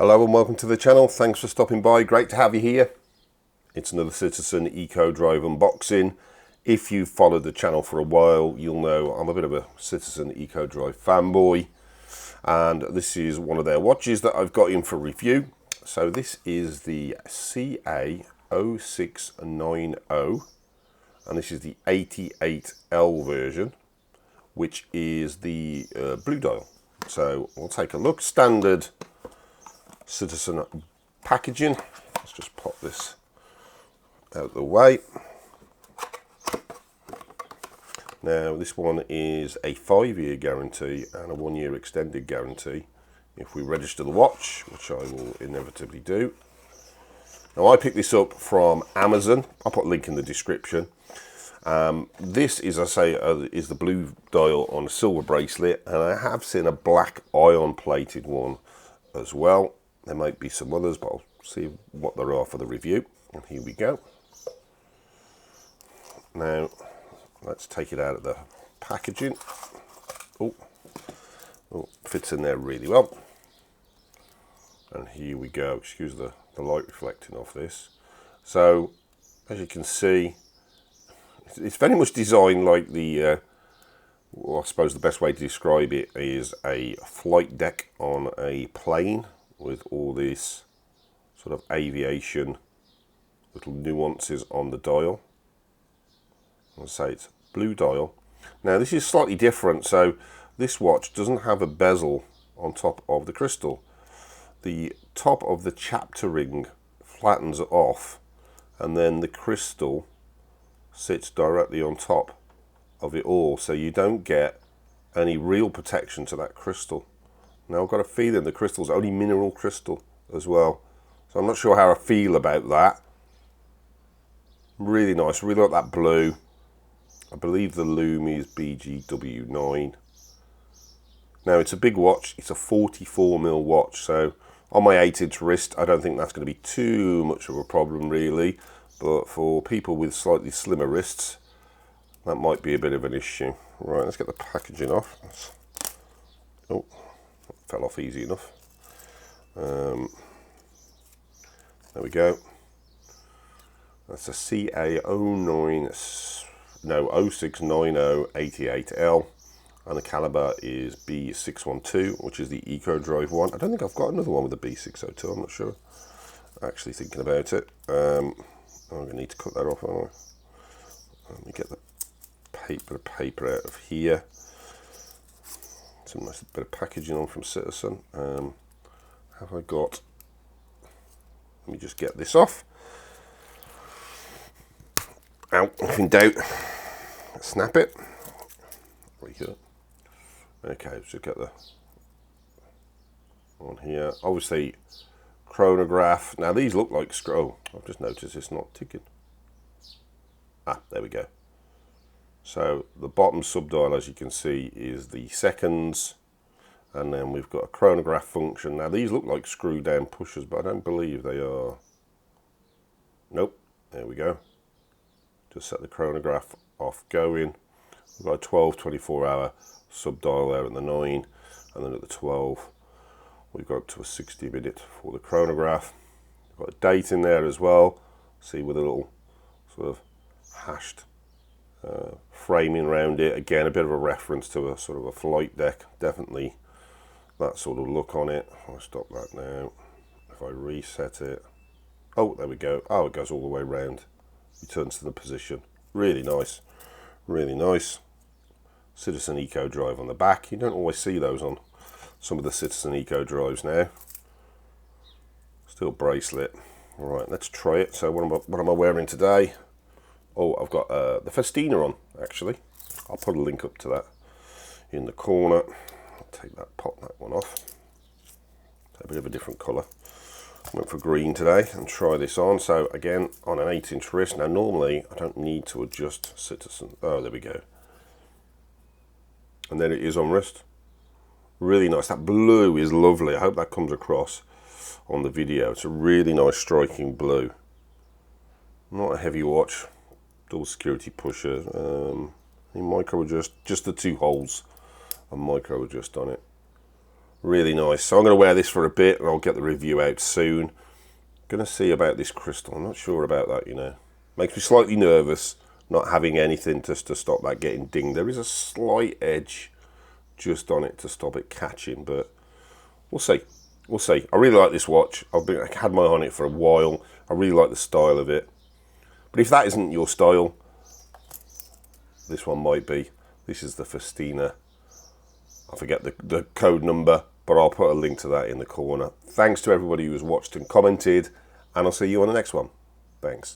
Hello and welcome to the channel. Thanks for stopping by. Great to have you here. It's another Citizen Eco Drive unboxing. If you've followed the channel for a while, you'll know I'm a bit of a Citizen Eco Drive fanboy. And this is one of their watches that I've got in for review. So this is the CA0690. And this is the 88L version, which is the blue dial. So we'll take a look. Standard Citizen packaging. Let's just pop this out of the way. Now this one is a 5-year guarantee and a 1-year extended guarantee if we register the watch, which I will inevitably do. Now I picked this up from Amazon. I'll put a link in the description. This is, I say, is the blue dial on a silver bracelet, and I have seen a black iron plated one as well. There might be some others, but I'll see what there are for the review. And here we go. Now, let's take it out of the packaging. Oh, fits in there really well. And here we go. Excuse the light reflecting off this. So, as you can see, it's very much designed like the, well, I suppose the best way to describe it is a flight deck on a plane, with all these sort of aviation little nuances on the dial. I'll say it's blue dial. Now this is slightly different. So this watch doesn't have a bezel on top of the crystal. The top of the chapter ring flattens off, and then the crystal sits directly on top of it all, so you don't get any real protection to that crystal. Now I've got a feeling the crystal's only mineral crystal as well, so I'm not sure how I feel about that. Really nice, really like that blue. I believe the lume is BGW9. Now it's a big watch, it's a 44mm watch, so on my 8-inch wrist I don't think that's going to be too much of a problem really, but for people with slightly slimmer wrists that might be a bit of an issue. Right, let's get the packaging off. Oh, fell off easy enough. There we go. That's a CA0690-88L, and the caliber is B612, which is the Eco Drive one. I don't think I've got another one with a B602. I'm not sure. Actually thinking about it. I'm going to need to cut that off, aren't I? Let me get the paper out of here. It's a nice bit of packaging on from Citizen. Have I got? Let me just get this off. Out, if in doubt, snap it. Very good. Okay, so get the on here. Obviously, chronograph. Now these look like scroll. I've just noticed it's not ticking. Ah, there we go. So the bottom subdial, as you can see, is the seconds, and then we've got a chronograph function. Now these look like screw down pushers, but I don't believe they are. Nope, there we go. Just set the chronograph off going. We've got a 12, 24-hour subdial there at the 9, and then at the 12 we've got up to a 60-minute for the chronograph. We've got a date in there as well, see, with a little sort of hashed framing around it. Again, a bit of a reference to a sort of a flight deck, definitely that sort of look on it. I'll stop that now. If I reset it, oh, there we go. Oh, it goes all the way around, returns to the position. Really nice, really nice. Citizen Eco Drive on the back. You don't always see those on some of the Citizen Eco Drives now. Still bracelet. All right, let's try it. So what am I wearing today? Oh, I've got the Festina on, actually. I'll put a link up to that in the corner. I'll take that, pop that one off. A bit of a different colour. Went for green today and try this on. So again, on an 8-inch wrist. Now normally I don't need to adjust Citizen. Oh, there we go. And then it is on wrist. Really nice. That blue is lovely. I hope that comes across on the video. It's a really nice striking blue. Not a heavy watch. Dual security pusher. Micro adjust, just the 2 holes, and micro adjust on it. Really nice. So I'm going to wear this for a bit and I'll get the review out soon. Going to see about this crystal. I'm not sure about that, you know. Makes me slightly nervous not having anything just to stop that getting dinged. There is a slight edge just on it to stop it catching, but we'll see. We'll see. I really like this watch. I've had my eye on it for a while. I really like the style of it. But if that isn't your style, this one might be. This is the Festina. I forget the code number, but I'll put a link to that in the corner. Thanks to everybody who's watched and commented, and I'll see you on the next one. Thanks.